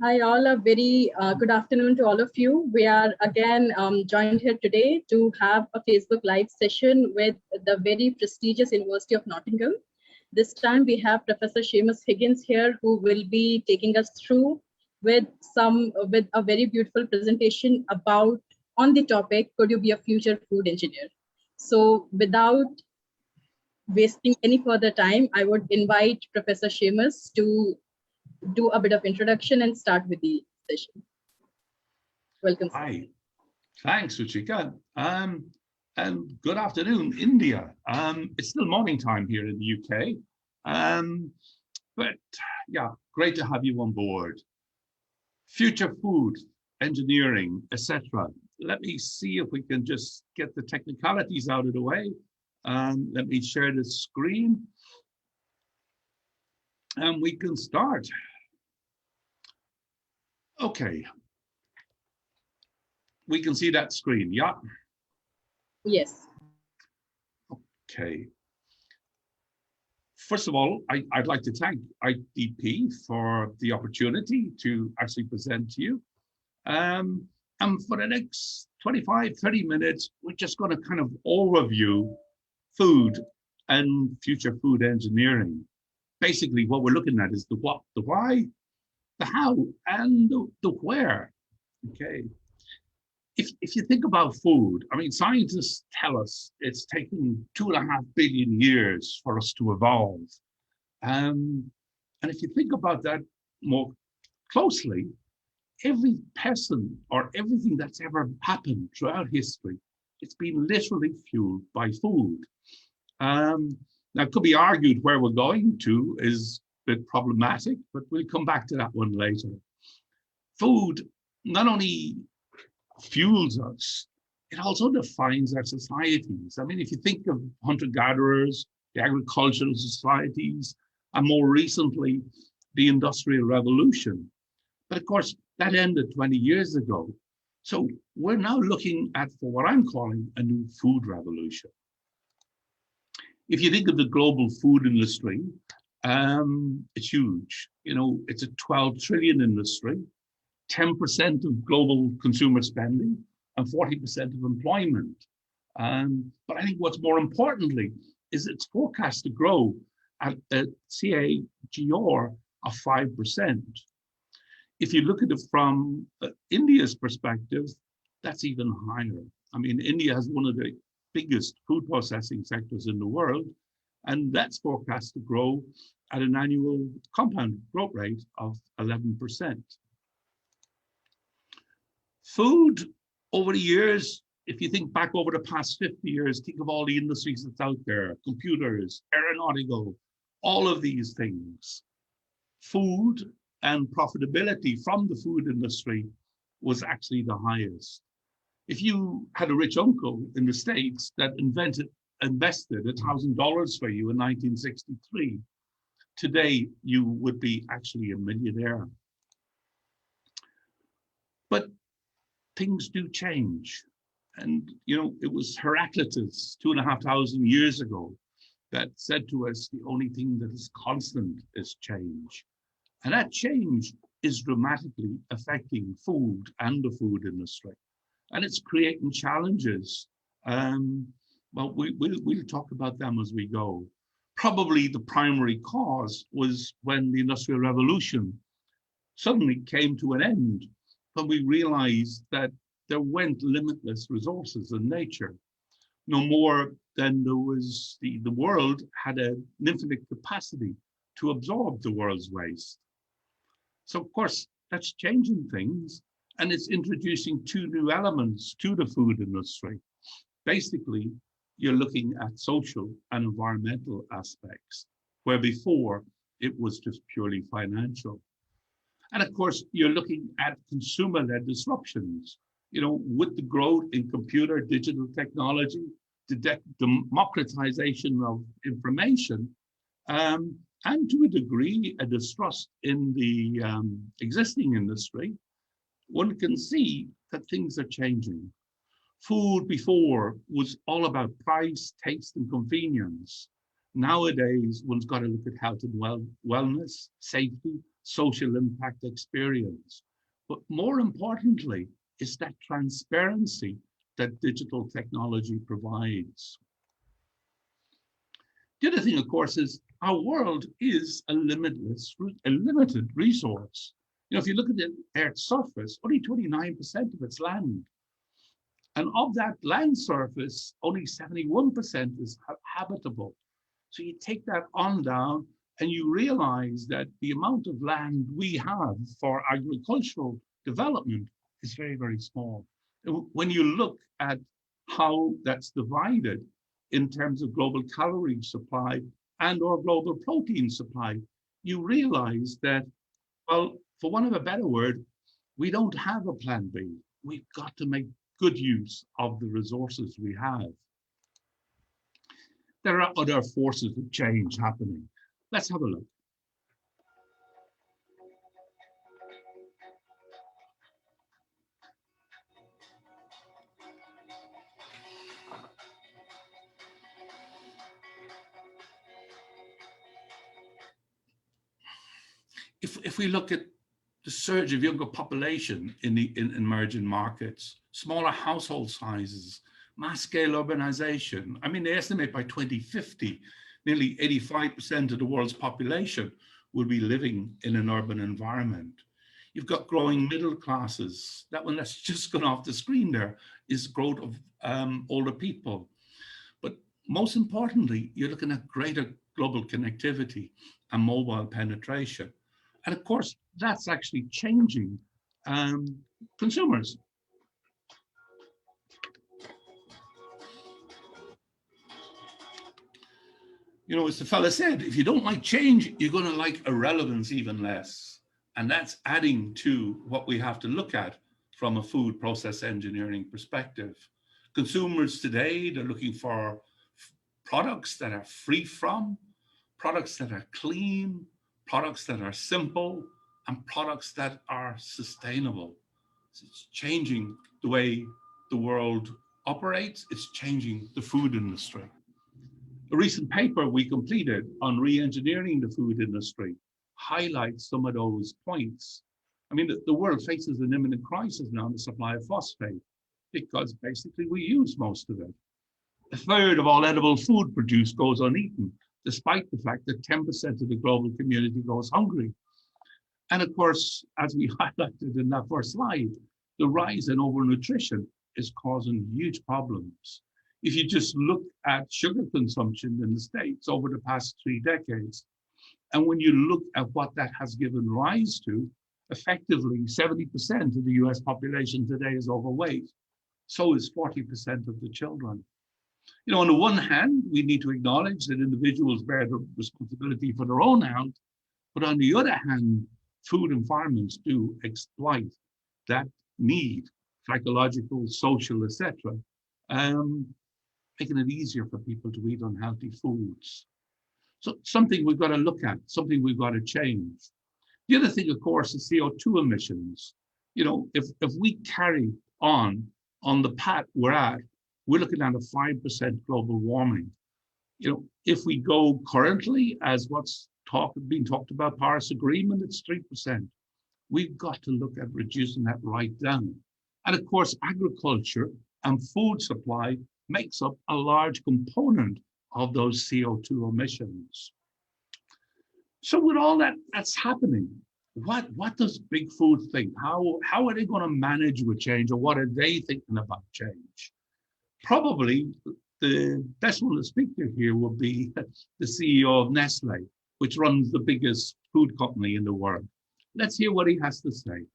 Hi, all. A very good afternoon to all of you. We are again joined here today to have a Facebook Live session with the very prestigious University of Nottingham. This time we have Professor Seamus Higgins here, who will be taking us through with a very beautiful presentation about on the topic, could you be a future food engineer? So without wasting any further time, I would invite Professor Seamus to do a bit of introduction and start with the session. Welcome, sir. Hi, thanks, Ruchika. And good afternoon, India. It's still morning time here in the UK. But yeah, great to have you on board. Future food, engineering, etc. Let me see if we can just get the technicalities out of the way. Let me share the screen and we can start. Okay. We can see that screen, yeah? Yes. Okay. First of all, I'd like to thank IDP for the opportunity to actually present to you. And for the next 25, 30 minutes, we're just going to kind of overview food and future food engineering. Basically, what we're looking at is the what, the why, the how, and the where. Okay. If you think about food, I mean, scientists tell us it's taken 2.5 billion years for us to evolve. And if you think about that more closely, every person or everything that's ever happened throughout history, it's been literally fueled by food. Now, it could be argued where we're going to is a bit problematic, but we'll come back to that one later. Food not only fuels us, it also defines our societies. I mean, if you think of hunter-gatherers, the agricultural societies, and more recently, the Industrial Revolution. But of course, that ended 20 years ago. So we're now looking at for what I'm calling a new food revolution. If you think of the global food industry, it's huge. You know, it's a 12 trillion industry. 10% of global consumer spending and 40% of employment. But I think what's more importantly is it's forecast to grow at a CAGR of 5%. If you look at it from India's perspective, that's even higher. I mean, India has one of the biggest food processing sectors in the world, and that's forecast to grow at an annual compound growth rate of 11%. Food over the years, if you think back over the past 50 years, think of all the industries that's out there, computers, aeronautical, all of these things. Food and profitability from the food industry was actually the highest. If you had a rich uncle in the States that invested $1,000 for you in 1963, today you would be actually a millionaire. But things do change. And, you know, it was Heraclitus 2,500 years ago that said to us, the only thing that is constant is change. And that change is dramatically affecting food and the food industry. And it's creating challenges. Well, we'll talk about them as we go. Probably the primary cause was when the Industrial Revolution suddenly came to an end, when we realized that there weren't limitless resources in nature, no more than there was the world had an infinite capacity to absorb the world's waste. So of course, that's changing things, and it's introducing two new elements to the food industry. Basically, you're looking at social and environmental aspects, where before it was just purely financial. And of course, you're looking at consumer-led disruptions. You know, with the growth in computer, digital technology, the democratization of information, and to a degree, a distrust in the existing industry, one can see that things are changing. Food before was all about price, taste, and convenience. Nowadays, one's got to look at health and wellness, safety, social impact experience. But more importantly, is that transparency that digital technology provides. The other thing, of course, is our world is a limited resource. You know, if you look at the Earth's surface, only 29% of it's land. And of that land surface, only 71% is habitable. So you take that on down and you realize that the amount of land we have for agricultural development is very, very small. When you look at how that's divided in terms of global calorie supply and or global protein supply, you realize that, well, for want of a better word, we don't have a plan B. We've got to make good use of the resources we have. There are other forces of change happening. Let's have a look. If we look at the surge of younger population in emerging markets, smaller household sizes, mass scale urbanization. I mean, they estimate by 2050, nearly 85% of the world's population will be living in an urban environment. You've got growing middle classes. That one that's just gone off the screen there is growth of older people. But most importantly, you're looking at greater global connectivity and mobile penetration. And of course, that's actually changing consumers. You know, as the fella said, if you don't like change, you're going to like irrelevance even less. And that's adding to what we have to look at from a food process engineering perspective. Consumers today, they're looking for products that are free from, products that are clean, products that are simple, and products that are sustainable. It's changing the way the world operates. It's changing the food industry. A recent paper we completed on re-engineering the food industry highlights some of those points. I mean, the world faces an imminent crisis now in the supply of phosphate because basically we use most of it. A third of all edible food produced goes uneaten, despite the fact that 10% of the global community goes hungry. And of course, as we highlighted in that first slide, the rise in overnutrition is causing huge problems. If you just look at sugar consumption in the States over the past 3 decades, and when you look at what that has given rise to, effectively 70% of the US population today is overweight. So is 40% of the children. You know, on the one hand, we need to acknowledge that individuals bear the responsibility for their own health, but on the other hand, food environments do exploit that need, psychological, social, etc., making it easier for people to eat unhealthy foods. So something we've got to look at, something we've got to change. The other thing, of course, is CO2 emissions. You know, if we carry on the path we're at, we're looking at a 5% global warming. You know, if we go currently as what's being talked about, Paris Agreement, it's 3%. We've got to look at reducing that right down. And of course, agriculture and food supply makes up a large component of those CO2 emissions. So with all that's happening, what does Big Food think? How are they going to manage with change, or what are they thinking about change? Probably the best one to speak to here would be the CEO of Nestle, which runs the biggest food company in the world. Let's hear what he has to say.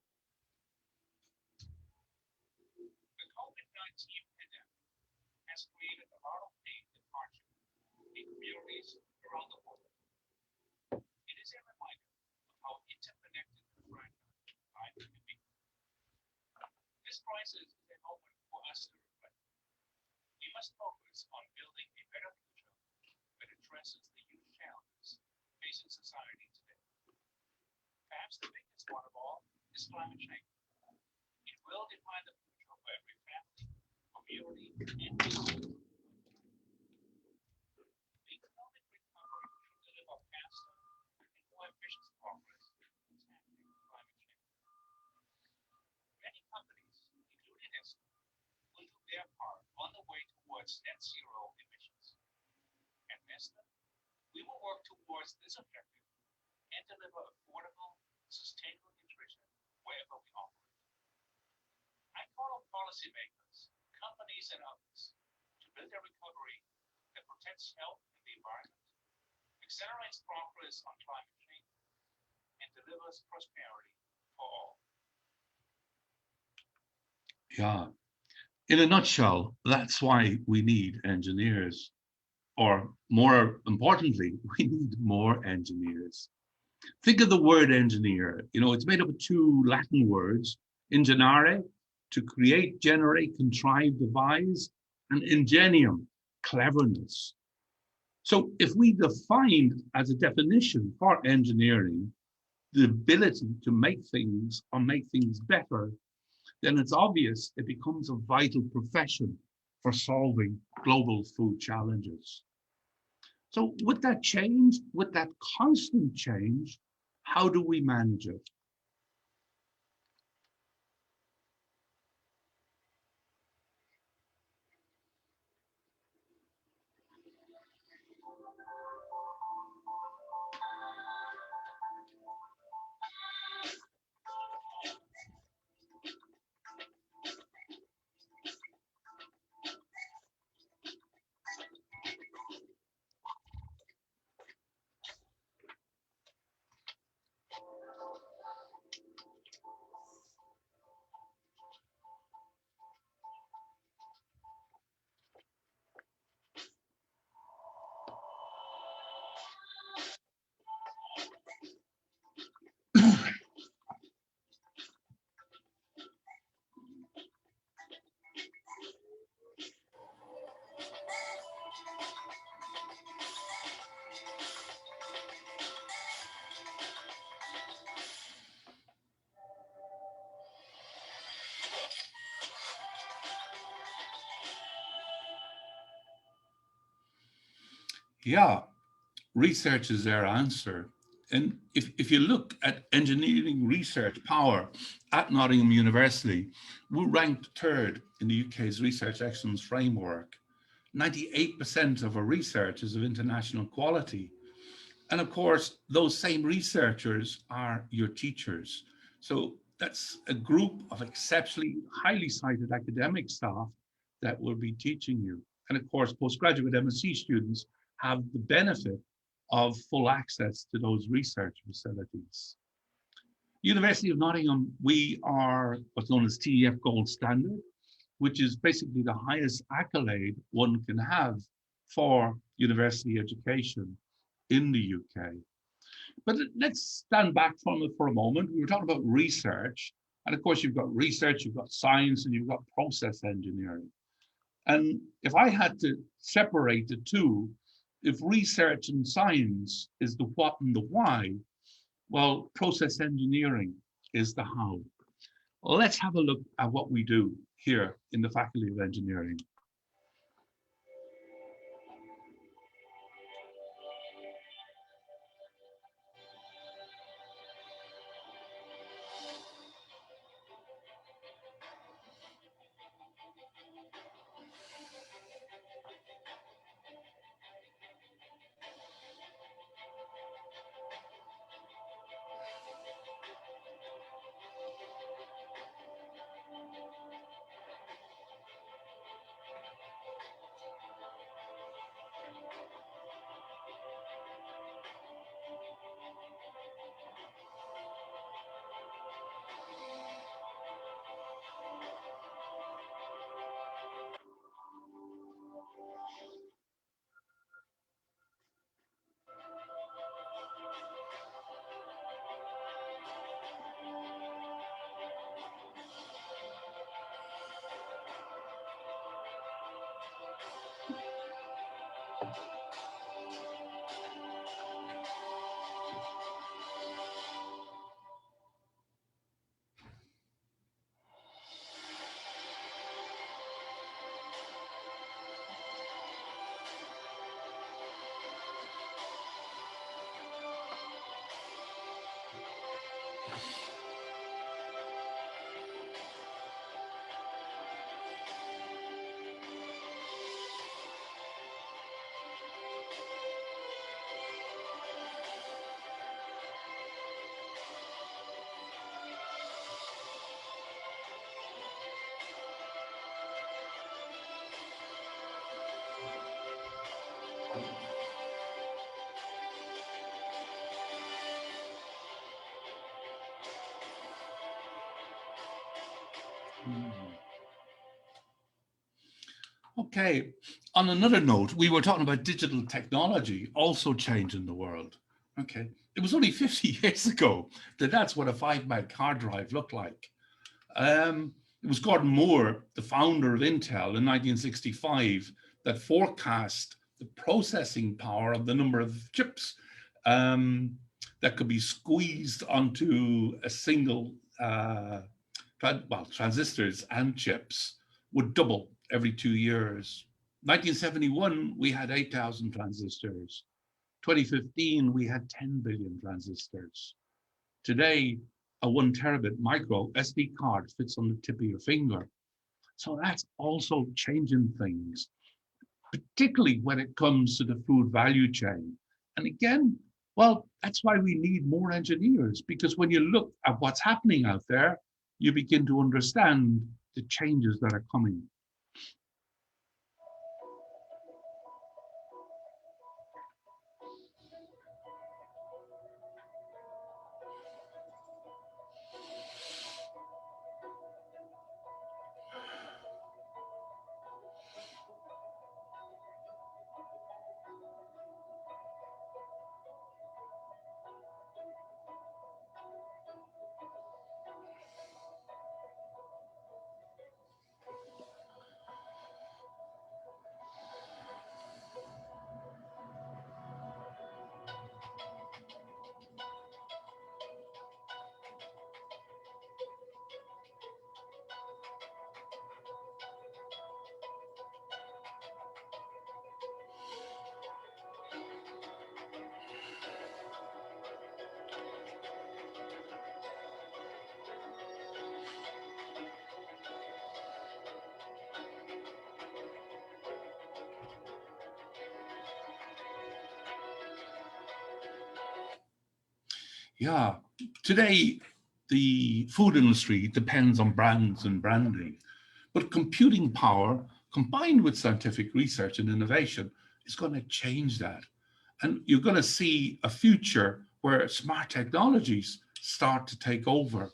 This crisis is a moment for us to reflect. We must focus on building a better future that addresses the huge challenges facing society today. Perhaps the biggest one of all is climate change. It will define the future for every family, community, and business. The economic recovery should deliver faster and more ambitious progress many companies, including Nestle, will do their part on the way towards net zero emissions. At Nestle, we will work towards this objective and deliver affordable, sustainable nutrition wherever we operate. I call on policymakers, companies, and others to build a recovery that protects health and the environment, accelerates progress on climate change, and delivers prosperity for all. Yeah. In a nutshell, that's why we need engineers. Or more importantly, we need more engineers. Think of the word engineer. You know, it's made up of two Latin words, ingenere, to create, generate, contrive, devise, and ingenium, cleverness. So if we defined as a definition for engineering the ability to make things or make things better, then it's obvious it becomes a vital profession for solving global food challenges. So with that change, with that constant change, how do we manage it? Yeah, research is their answer. And if you look at engineering research power at Nottingham University, we're ranked third in the UK's Research Excellence Framework. 98% of our research is of international quality. And of course, those same researchers are your teachers. So that's a group of exceptionally highly cited academic staff that will be teaching you. And of course, postgraduate MSc students have the benefit of full access to those research facilities. University of Nottingham, we are what's known as TEF Gold Standard, which is basically the highest accolade one can have for university education in the UK. But let's stand back from it for a moment. We were talking about research. And of course, you've got research, you've got science, and you've got process engineering. And if I had to separate the two, if research and science is the what and the why, well, process engineering is the how. Let's have a look at what we do here in the Faculty of Engineering. Okay, on another note, we were talking about digital technology also changing the world. Okay, it was only 50 years ago that that's what a 5 meg hard drive looked like. It was Gordon Moore, the founder of Intel in 1965, that forecast the processing power of the number of chips that could be squeezed onto a single, transistors and chips would double every 2 years. 1971, we had 8,000 transistors. 2015, we had 10 billion transistors. Today, a 1 terabit micro SD card fits on the tip of your finger. So that's also changing things, particularly when it comes to the food value chain. And again, well, that's why we need more engineers, because when you look at what's happening out there, you begin to understand the changes that are coming. Yeah, today the food industry depends on brands and branding, but computing power combined with scientific research and innovation is going to change that. And you're going to see a future where smart technologies start to take over.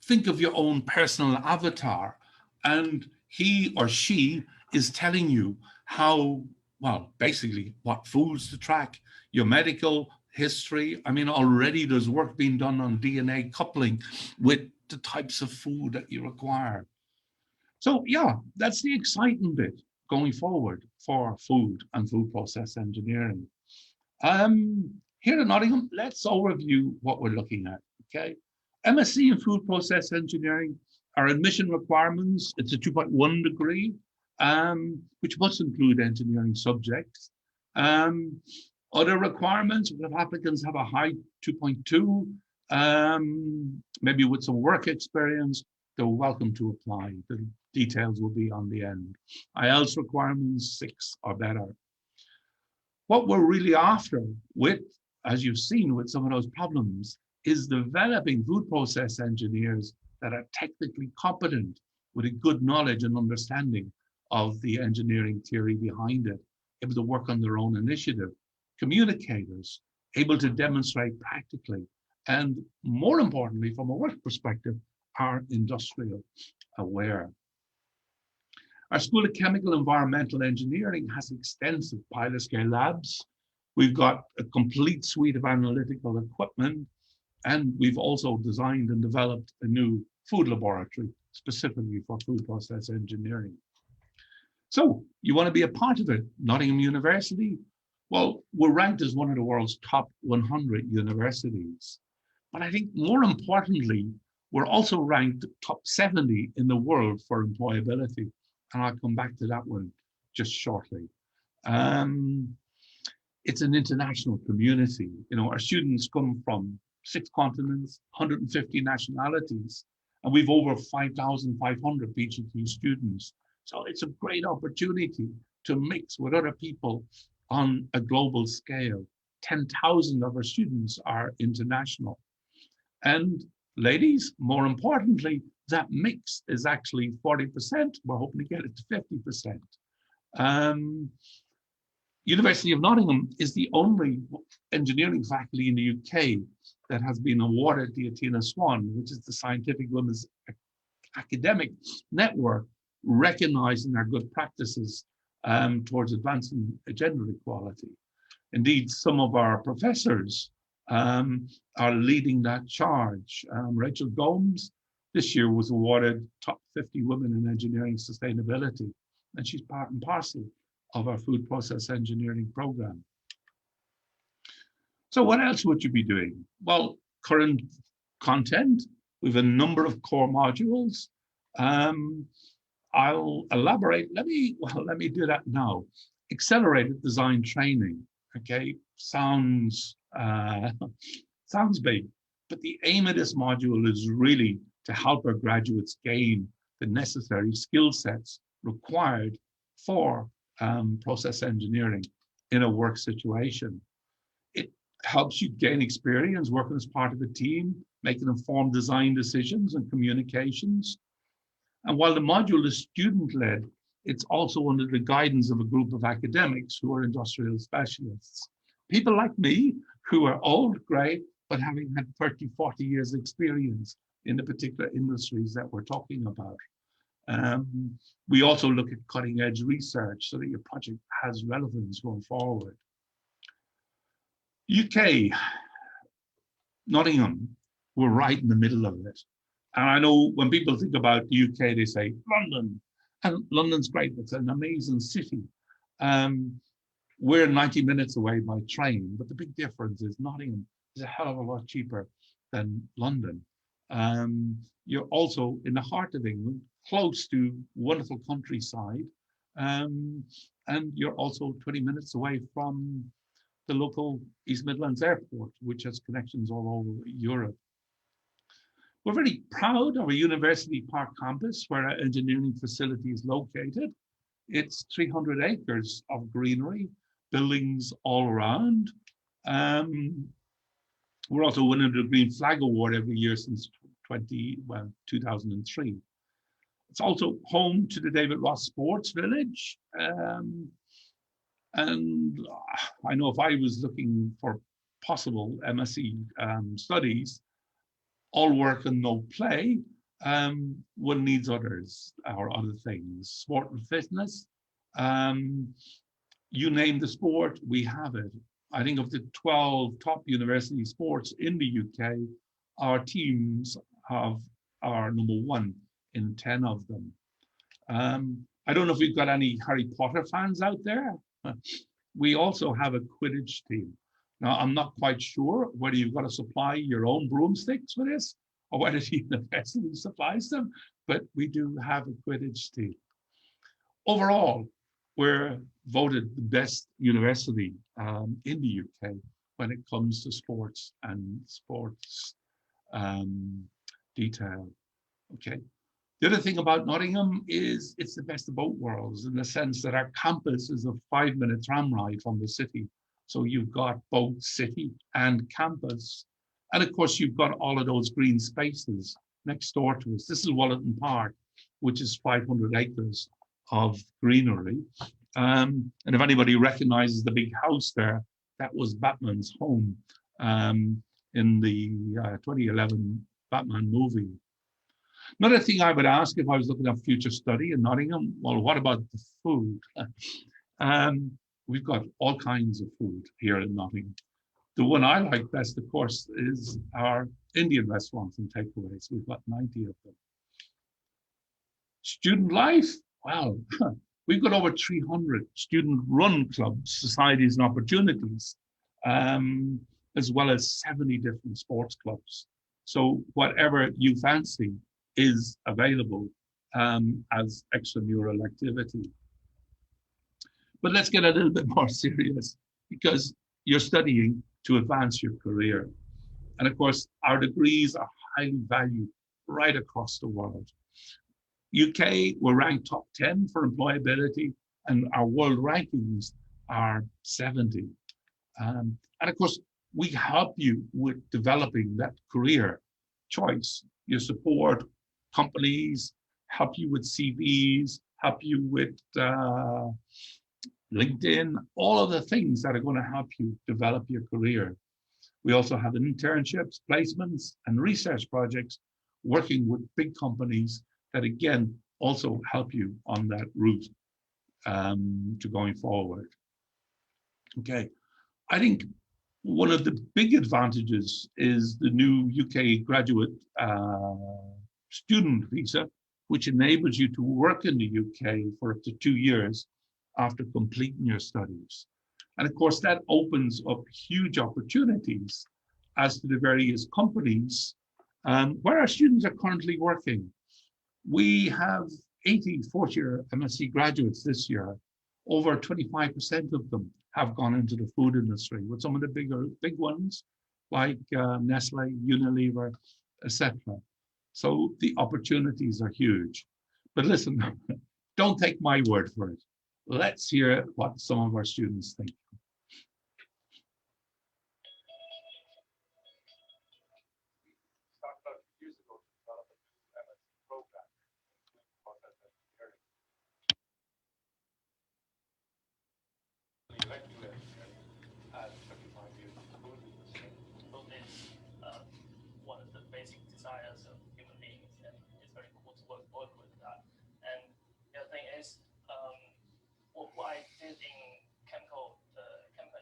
Think of your own personal avatar, and he or she is telling you how, well, basically what foods to track, your medical history. I mean, already there's work being done on DNA coupling with the types of food that you require. So yeah, that's the exciting bit going forward for food and food process engineering. Here in Nottingham, let's overview what we're looking at, okay? MSc in food process engineering, our admission requirements, it's a 2.1 degree, which must include engineering subjects. Other requirements, if applicants have a high 2.2, maybe with some work experience, they're welcome to apply. The details will be on the end. IELTS requirements, 6 or better. What we're really after with, as you've seen with some of those problems, is developing food process engineers that are technically competent with a good knowledge and understanding of the engineering theory behind it, able to work on their own initiative, communicators, able to demonstrate practically, and more importantly, from a work perspective, are industrial aware. Our School of Chemical Environmental Engineering has extensive pilot scale labs. We've got a complete suite of analytical equipment, and we've also designed and developed a new food laboratory specifically for food process engineering. So you want to be a part of it, Nottingham University? Well, we're ranked as one of the world's top 100 universities. But I think more importantly, we're also ranked top 70 in the world for employability. And I'll come back to that one just shortly. It's an international community. You know, our students come from 6 continents, 150 nationalities, and we've over 5,500 PhD students. So it's a great opportunity to mix with other people on a global scale. 10,000 of our students are international. And ladies, more importantly, that mix is actually 40%. We're hoping to get it to 50%. University of Nottingham is the only engineering faculty in the UK that has been awarded the Athena Swan, which is the Scientific Women's academic network recognizing our good practices towards advancing gender equality. Indeed, some of our professors are leading that charge. Rachel Gomes this year was awarded top 50 women in engineering sustainability, and she's part and parcel of our food process engineering program. So what else would you be doing? Well, current content, we have a number of core modules. I'll elaborate. Let me do that now. Accelerated design training. Okay, sounds big, but the aim of this module is really to help our graduates gain the necessary skill sets required for process engineering in a work situation. It helps you gain experience working as part of a team, making informed design decisions and communications. And while the module is student-led, it's also under the guidance of a group of academics who are industrial specialists. People like me who are old, grey, but having had 30, 40 years experience in the particular industries that we're talking about. We also look at cutting edge research so that your project has relevance going forward. UK, Nottingham, we're right in the middle of it. And I know when people think about the UK, they say London, and London's great, it's an amazing city. We're 90 minutes away by train, but the big difference is Nottingham is a hell of a lot cheaper than London. You're also in the heart of England, close to wonderful countryside, and you're also 20 minutes away from the local East Midlands Airport, which has connections all over Europe. We're very proud of our University Park campus, where our engineering facility is located. It's 300 acres of greenery, buildings all around. We're also winning the Green Flag Award every year since 2003. It's also home to the David Ross Sports Village. And I know if I was looking for possible MSc studies, all work and no play, one needs others or other things. Sport and fitness, you name the sport, we have it. I think of the 12 top university sports in the UK, our teams are number one in 10 of them. I don't know if we've got any Harry Potter fans out there. We also have a Quidditch team. Now, I'm not quite sure whether you've got to supply your own broomsticks for this or whether the university supplies them, but we do have a Quidditch team. Overall, we're voted the best university in the UK when it comes to sports and sports detail. Okay. The other thing about Nottingham is it's the best of both worlds in the sense that our campus is a 5-minute tram ride from the city. So you've got both city and campus. And of course, you've got all of those green spaces next door to us. This is Wollaton Park, which is 500 acres of greenery. And if anybody recognizes the big house there, that was Batman's home in the 2011 Batman movie. Another thing I would ask if I was looking at future study in Nottingham, well, what about the food? We've got all kinds of food here in Nottingham. The one I like best, of course, is our Indian restaurants and takeaways. We've got 90 of them. Student life, well, we've got over 300 student-run clubs, societies and opportunities, as well as 70 different sports clubs. So whatever you fancy is available as extramural activity. But let's get a little bit more serious because you're studying to advance your career. And of course, our degrees are highly valued right across the world. UK, we're ranked top 10 for employability, and our world rankings are 70. And of course, we help you with developing that career choice. You support companies, help you with CVs, help you with LinkedIn, all of the things that are going to help you develop your career. We also have internships, placements, and research projects working with big companies that again also help you on that route to going forward. Okay, I think one of the big advantages is the new UK graduate student visa, which enables you to work in the UK for up to 2 years after completing your studies. And of course, that opens up huge opportunities as to the various companies where our students are currently working. We have 80 fourth-year MSc graduates this year. Over 25% of them have gone into the food industry with some of the big ones like Nestle, Unilever, etc. So the opportunities are huge. But listen, don't take my word for it. Let's hear what some of our students think. Started about 2 years ago to develop a new MSc program in process engineering. The electrical engineering has 25 years of food industry. Food is one of the basic desires of human beings, and it's very cool to work with that. And the other thing is, what I did in chemical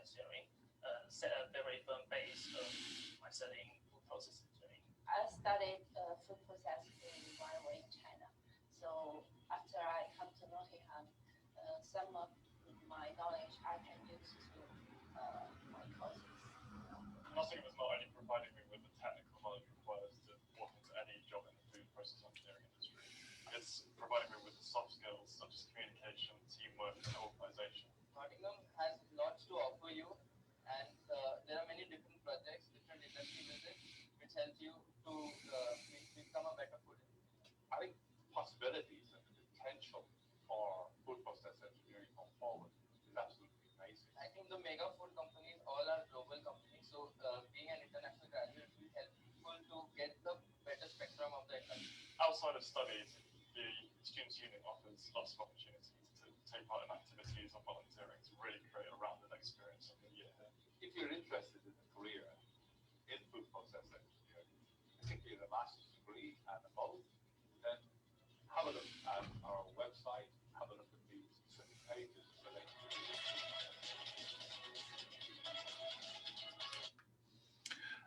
engineering set a very firm base of my studying food process engineering. I studied food processing while I was in China. So after I come to Nottingham, some of my knowledge I can use to my courses. Nottingham is not only providing me with the technical knowledge required to walk into any job in the food process engineering industry, it's providing me with the soft skills such as communication, teamwork, and organisation. Nottingham has lots to offer you, and there are many different projects, different industry visits, which help you to become a better food engineer. I think possibilities and the potential for food process engineering going forward is absolutely amazing. I think the mega food companies all are global companies, so being an international graduate will help people to get the better spectrum of the industry. Outside of studies, the Students' Union offers lots of opportunities to take part in activities and volunteering to really create a rounded experience of the year. If you're interested in a career in food process engineering, particularly the master's degree and above, then have a look at our website, have a look at the specific pages related to the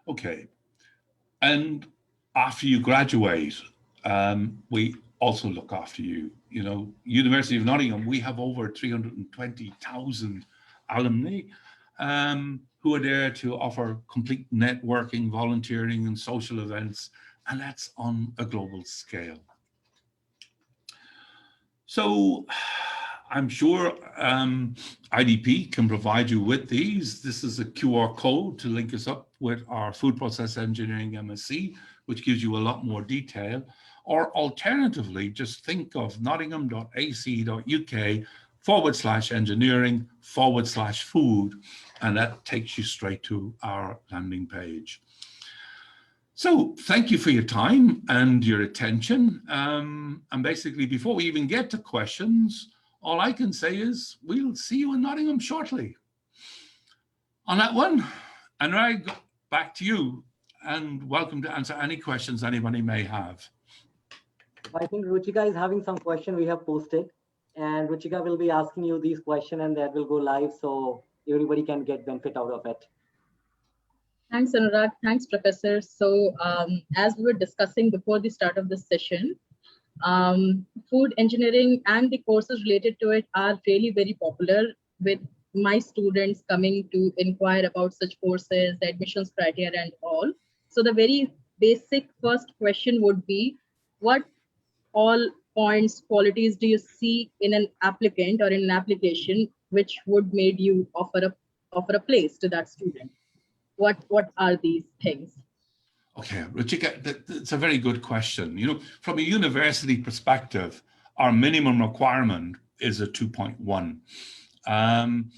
Okay, and after you graduate, we also look after you. You know, University of Nottingham, we have over 320,000 alumni who are there to offer complete networking, volunteering, and social events, and that's on a global scale. So I'm sure IDP can provide you with these. This is a QR code to link us up with our food process engineering MSc, which gives you a lot more detail. Or alternatively, just think of nottingham.ac.uk/engineering/food, and that takes you straight to our landing page. So thank you for your time and your attention. And basically, before we even get to questions, all I can say is we'll see you in Nottingham shortly. On that one, Anurag, back to you, and welcome to answer any questions anybody may have. I think Ruchika is having some question we have posted, and Ruchika will be asking you these questions, and that will go live so everybody can get benefit out of it. Thanks, Anurag. Thanks, Professor. So as we were discussing before the start of this session, food engineering and the courses related to it are really very popular, with my students coming to inquire about such courses, the admissions criteria and all. So the very basic first question would be, what all points, qualities do you see in an applicant or in an application which would made you offer a place to that student? What are these things? Okay, Ruchika, that's a very good question. You know, from a university perspective, our minimum requirement is a 2.1. And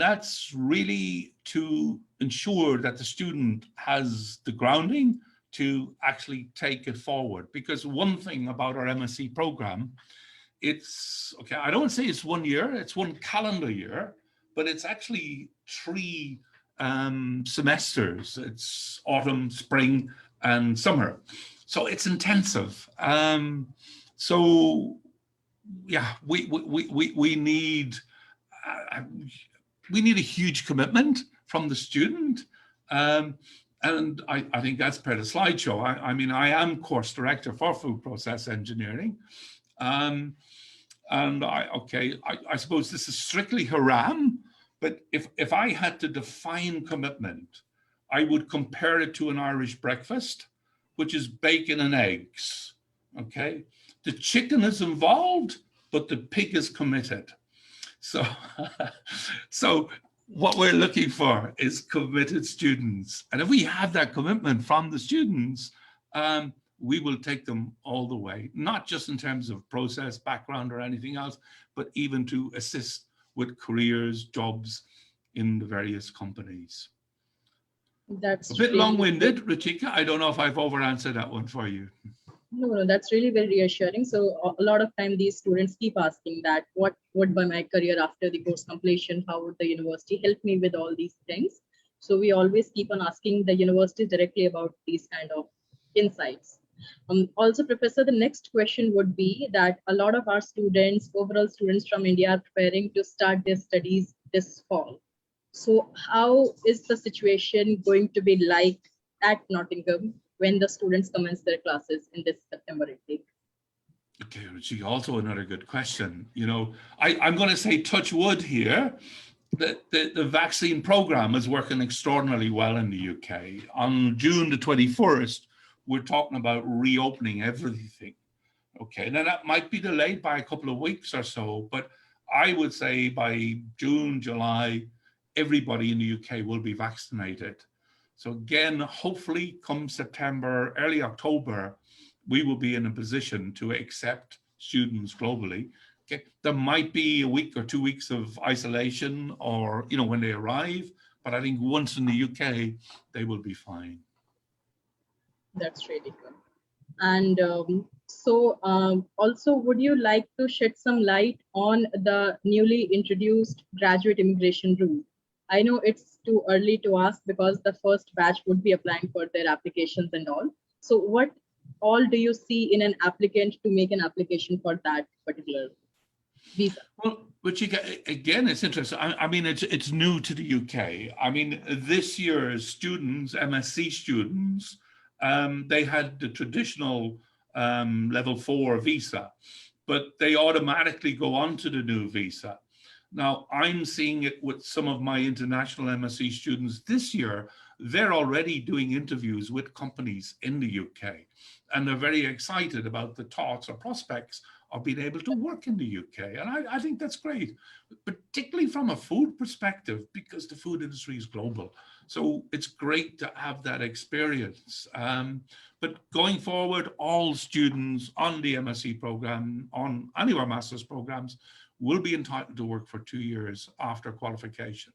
that's really to ensure that the student has the grounding to actually take it forward. Because one thing about our MSc program, it's, okay, I don't say it's 1 year, it's 1 calendar year, but it's actually 3 semesters. It's autumn, spring, and summer. So it's intensive. So yeah, we need a huge commitment from the student. And I think that's per the slideshow. I mean, I am course director for food process engineering. And I suppose this is strictly haram, but if I had to define commitment, I would compare it to an Irish breakfast, which is bacon and eggs, okay? The chicken is involved, but the pig is committed. So, so what we're looking for is committed students. And if we have that commitment from the students, we will take them all the way, not just in terms of process, background, or anything else, but even to assist with careers, jobs in the various companies. That's a bit really long-winded, Ruchika. I don't know if I've over-answered that one for you. No, that's really very reassuring. So a lot of time these students keep asking that, what would be my career after the course completion? How would the university help me with all these things? So we always keep on asking the university directly about these kind of insights. Also, Professor, the next question would be that a lot of our students, overall students from India, are preparing to start their studies this fall. So how is the situation going to be like at Nottingham when the students commence their classes in this September intake? Okay, Ruchi, also another good question. You know, I'm going to say touch wood here. The vaccine program is working extraordinarily well in the UK. On June the 21st, we're talking about reopening everything. Okay, now that might be delayed by a couple of weeks or so, but I would say by June, July, everybody in the UK will be vaccinated. So again, hopefully come September, early October, we will be in a position to accept students globally. Okay, there might be a week or 2 weeks of isolation or, you know, when they arrive, but I think once in the UK, they will be fine. That's really good. And also, would you like to shed some light on the newly introduced graduate immigration rule? I know it's too early to ask because the first batch would be applying for their applications and all. So what all do you see in an applicant to make an application for that particular visa? Well, but again, it's interesting. I mean, it's new to the UK. I mean, this year's students, MSc students, they had the traditional level 4 visa, but they automatically go on to the new visa. Now, I'm seeing it with some of my international MSc students this year. They're already doing interviews with companies in the UK, and they're very excited about the thoughts or prospects of being able to work in the UK. And I think that's great, particularly from a food perspective, because the food industry is global. So it's great to have that experience. But going forward, all students on the MSc program, on any of our master's programs, will be entitled to work for 2 years after qualification.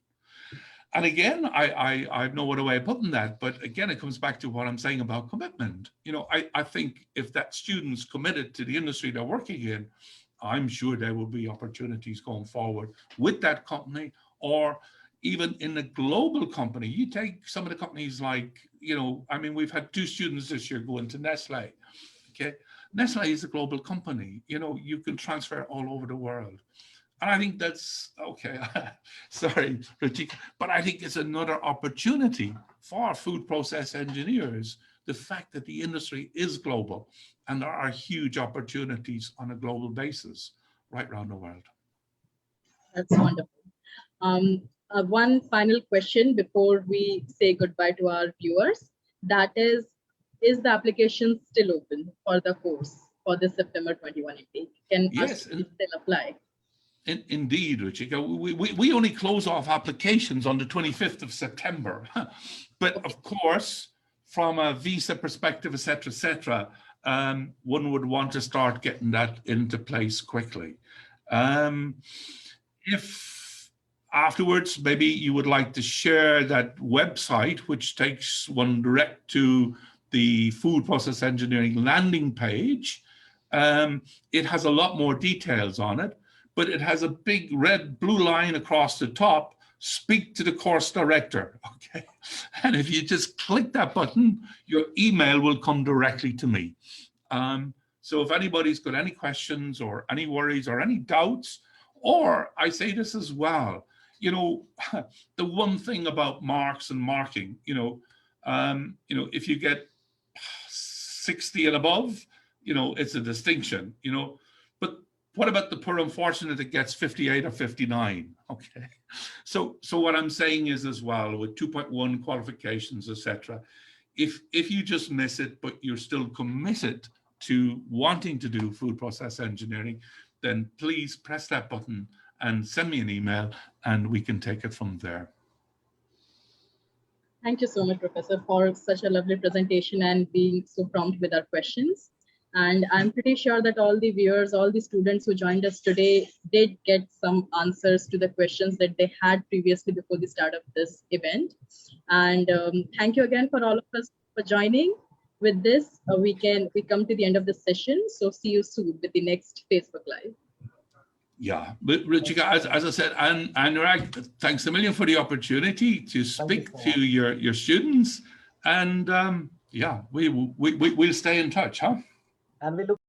And again, I have no other way of putting that, but again, it comes back to what I'm saying about commitment. You know, I think if that student's committed to the industry they're working in, I'm sure there will be opportunities going forward with that company, or even in a global company. You take some of the companies like, you know, I mean, we've had 2 students this year go into Nestle, okay? Nestle is a global company. You know, you can transfer all over the world. And I think that's, okay, sorry, Ruchika, but I think it's another opportunity for food process engineers, the fact that the industry is global and there are huge opportunities on a global basis right around the world. That's wonderful. One final question before we say goodbye to our viewers, that is the application still open for the course for the September 21 intake? Can yes, still apply? Indeed, Ruchika. We only close off applications on the 25th of September. But of course, from a visa perspective, et cetera, one would want to start getting that into place quickly. If afterwards, maybe you would like to share that website, which takes one direct to the food process engineering landing page. It has a lot more details on it, but it has a big red blue line across the top speak to the course director, okay? And if you just click that button, your email will come directly to me. So if anybody's got any questions or any worries or any doubts, or I say this as well, you know, the one thing about marks and marking, you know, if you get 60 and above, you know, it's a distinction, you know, but what about the poor unfortunate that gets 58 or 59? Okay. So what I'm saying is as well with 2.1 qualifications, etc. If you just miss it, but you're still committed to wanting to do food process engineering, then please press that button and send me an email and we can take it from there. Thank you so much, Professor, for such a lovely presentation and being so prompt with our questions. And I'm pretty sure that all the viewers, all the students who joined us today did get some answers to the questions that they had previously before the start of this event. And thank you again for all of us for joining. With this, we come to the end of the session. So see you soon with the next Facebook Live. Yeah, but Ruchika, as I said, and Anurag, thanks a million for the opportunity to speak to your students. And yeah, we'll stay in touch, huh? And we look